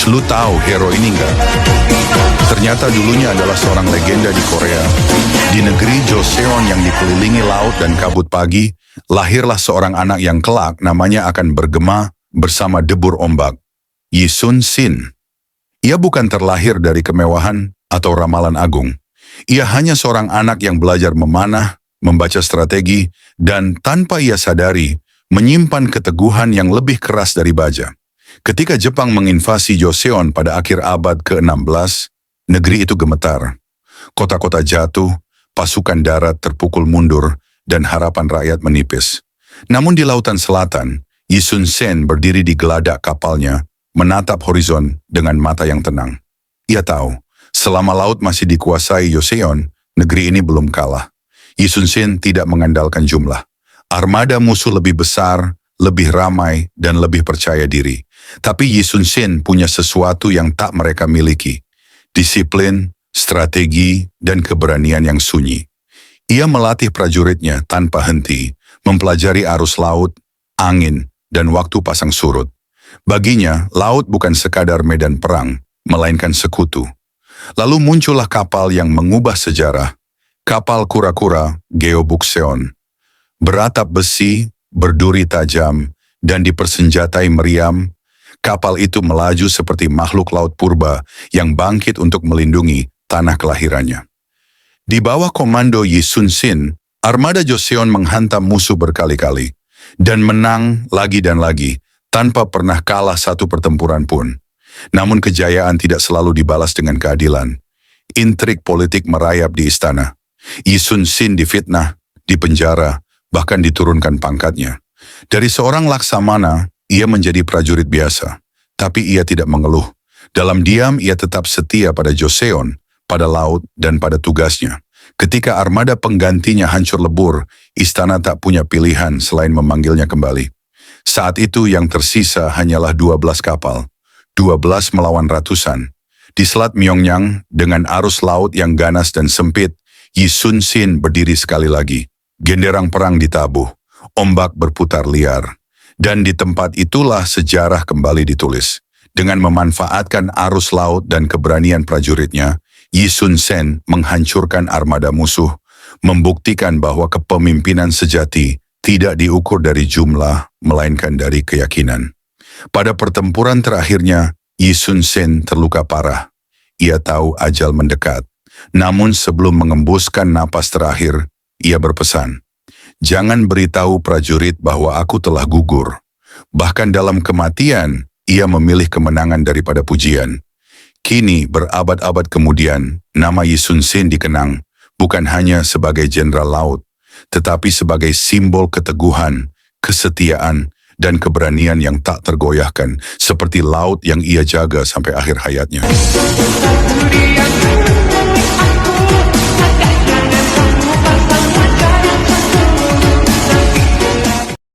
Lu tahu hero ini nggak? Ternyata dulunya adalah seorang legenda di Korea. Di negeri Joseon yang dikelilingi laut dan kabut pagi, lahirlah seorang anak yang kelak namanya akan bergema bersama debur ombak. Yi Sun-sin. Ia bukan terlahir dari kemewahan atau ramalan agung. Ia hanya seorang anak yang belajar memanah, membaca strategi, dan tanpa ia sadari, menyimpan keteguhan yang lebih keras dari baja. Ketika Jepang menginvasi Joseon pada akhir abad ke-16, negeri itu gemetar. Kota-kota jatuh, pasukan darat terpukul mundur, dan harapan rakyat menipis. Namun di lautan selatan, Yi Sun-sin berdiri di geladak kapalnya, menatap horizon dengan mata yang tenang. Ia tahu, selama laut masih dikuasai Joseon, negeri ini belum kalah. Yi Sun-sin tidak mengandalkan jumlah. Armada musuh lebih besar, lebih ramai, dan lebih percaya diri. Tapi Yi Sun-sin punya sesuatu yang tak mereka miliki. Disiplin, strategi, dan keberanian yang sunyi. Ia melatih prajuritnya tanpa henti, mempelajari arus laut, angin, dan waktu pasang surut. Baginya, laut bukan sekadar medan perang, melainkan sekutu. Lalu muncullah kapal yang mengubah sejarah, kapal kura-kura Geobukseon. Beratap besi, berduri tajam, dan dipersenjatai meriam, kapal itu melaju seperti makhluk laut purba yang bangkit untuk melindungi tanah kelahirannya. Di bawah komando Yi Sun-sin, armada Joseon menghantam musuh berkali-kali, dan menang lagi dan lagi, tanpa pernah kalah satu pertempuran pun. Namun kejayaan tidak selalu dibalas dengan keadilan. Intrik politik merayap di istana. Yi Sun-sin difitnah, dipenjara, bahkan diturunkan pangkatnya. Dari seorang laksamana, ia menjadi prajurit biasa. Tapi ia tidak mengeluh. Dalam diam ia tetap setia pada Joseon, pada laut, dan pada tugasnya. Ketika armada penggantinya hancur lebur, istana tak punya pilihan selain memanggilnya kembali. Saat itu yang tersisa hanyalah 12 kapal. 12 melawan ratusan. Di Selat Myeongnyang, dengan arus laut yang ganas dan sempit, Yi Sun-sin berdiri sekali lagi. Genderang perang ditabuh, ombak berputar liar. Dan di tempat itulah sejarah kembali ditulis. Dengan memanfaatkan arus laut dan keberanian prajuritnya, Yi Sun-sin menghancurkan armada musuh, membuktikan bahwa kepemimpinan sejati tidak diukur dari jumlah, melainkan dari keyakinan. Pada pertempuran terakhirnya, Yi Sun-sin terluka parah. Ia tahu ajal mendekat. Namun sebelum mengembuskan napas terakhir, ia berpesan, "Jangan beritahu prajurit bahwa aku telah gugur." Bahkan dalam kematian, ia memilih kemenangan daripada pujian. Kini, berabad-abad kemudian, nama Yi Sun-sin dikenang bukan hanya sebagai jenderal laut, tetapi sebagai simbol keteguhan, kesetiaan, dan keberanian yang tak tergoyahkan, seperti laut yang ia jaga sampai akhir hayatnya.